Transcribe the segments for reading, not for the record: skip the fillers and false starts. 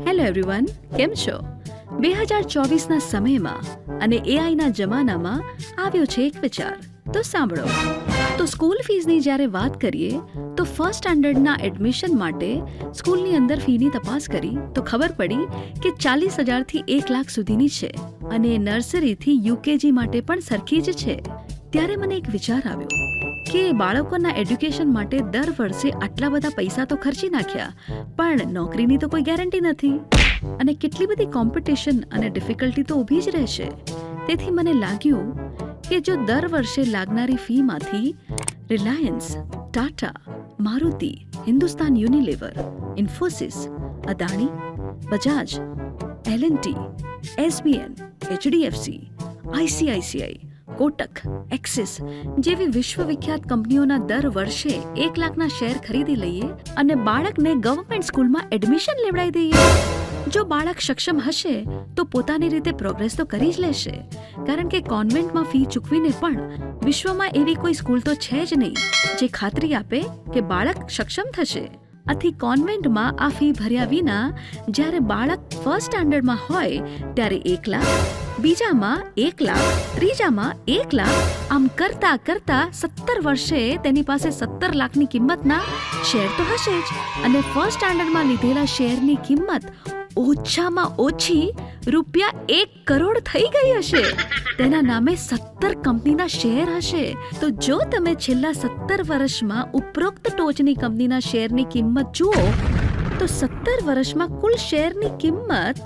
Hello everyone, કેમ છો? 2024ના સમયમાં અને એઆઈના જમાનામાં આવ્યો છે એક વિચાર, તો સાંભળો. તો સ્કૂલ ફીસની જ્યારે વાત કરીએ તો ફર્સ્ટ સ્ટાન્ડર્ડના એડમિશન માટે સ્કૂલની અંદર ફીની તપાસ કરી તો ખબર પડી કે 40,000થી 1 લાખ સુધીની છે અને નર્સરીથી યુકેજી માટે પણ સરખી જ છે. ત્યારે મને એક વિચાર આવ્યો કે બાળકોના એડ્યુકેશન માટે દર વર્ષે આટલા બધા પૈસા તો ખર્ચી નાખ્યા, પણ નોકરીની તો કોઈ ગેરંટી નથી અને કેટલી બધી કોમ્પિટિશન અને ડિફિકલ્ટી તો ઊભી જ રહેશે. તેથી મને લાગ્યું કે જો દર વર્ષે લાગનારી ફીમાંથી રિલાયન્સ, ટાટા, મારુતિ, હિન્દુસ્તાન યુનિલિવર, ઇન્ફોસિસ, અદાણી, બજાજ, એલ&ટી, એસબીએન, એચડીએફસી, આઈસીઆઈસીઆઈ, કોટક, એક્સિસ જેવી વિશ્વવિખ્યાત કંપનીઓના દર વર્ષે 1 લાખના શેર ખરીદી લઈએ અને બાળકને ગવર્મેન્ટ સ્કૂલમાં એડમિશન લેવડાવી દઈએ. જો બાળક સક્ષમ હશે તો પોતાની રીતે પ્રોગ્રેસ તો કરી જ લેશે, કારણ કે કોન્વેન્ટમાં ફી ચૂકવીને પણ વિશ્વમાં એવી કોઈ સ્કૂલ તો છે જ નહીં જે ખાતરી આપે કે બાળક સક્ષમ થશે. આથી કોન્વેન્ટમાં આ ફી ભર્યા વિના જ્યારે બાળક ફર્સ્ટ સ્ટાન્ડર્ડમાં હોય ત્યારે 1 લાખ, બીજામાં 1 લાખ, ત્રીજામાં 1 લાખ, આમ કરતા કરતા 17 વર્ષે તેની પાસે 17 લાખની કિંમતના શેર તો હશે જ. અને ફર્સ્ટ સ્ટાન્ડર્ડમાં લીધેલા શેરની કિંમત ઓછામાં ઓછી ₹1 કરોડ થઈ ગઈ હશે. તેના નામે 17 કંપનીના શેર હશે. તો જો તમે છેલ્લા 17 વર્ષમાં ઉપરોક્ત ટોચની કંપનીના શેરની કિંમત જુઓ તો 17 વર્ષમાં કુલ શેરની કિંમત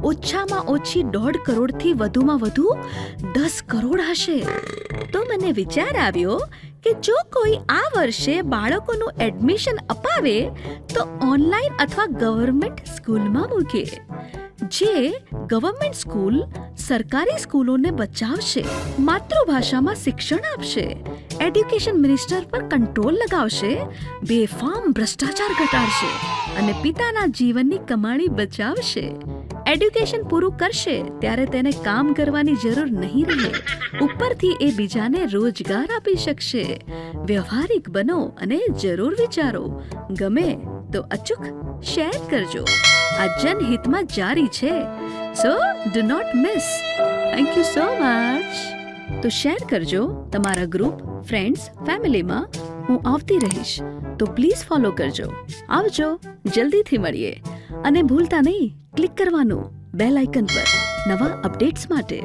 ઓછામાં ઓછી 1.5 કરોડથી વધુમાં વધુ 10 કરોડ હશે. તો મને વિચાર આવ્યો કે જો કોઈ આ વર્ષે બાળકોનું એડમિશન અપાવે તો ઓનલાઈન અથવા ગવર્મેન્ટ સ્કૂલમાં મૂકે. જે ગવર્મેન્ટ સ્કૂલ સરકારી સ્કૂલોને બચાવશે, માતૃભાષામાં શિક્ષણ આપશે, એડ્યુકેશન મિનિસ્ટર પર કંટ્રોલ લગાવશે, બેફામ ભ્રષ્ટાચાર ઘટાડશે અને પિતાના જીવનની કમાણી બચાવશે. એડ્યુકેશન પૂરું કરશે ત્યારે તેને કામ કરવાની જરૂર નહીં રહે. ઉપરથી એ બીજાને રોજગાર આપી શકશે. વ્યવહારિક બનો અને જરૂર વિચારો. ગમે તો અચૂક શેર કરજો. આ જનહિતમાં જારી છે. So do not miss. Thank you so much. તો શેર કરજો તમારા ગ્રુપ, ફ્રેન્ડ્સ, ફેમિલીમાં. હું આવતી રહીશ, તો પ્લીઝ ફોલો કરજો. આવજો, જલ્દીથી મળીએ. અને ભૂલતા નહીં ક્લિક કરવાનું બેલ આઇકન પર નવા અપડેટ્સ માટે.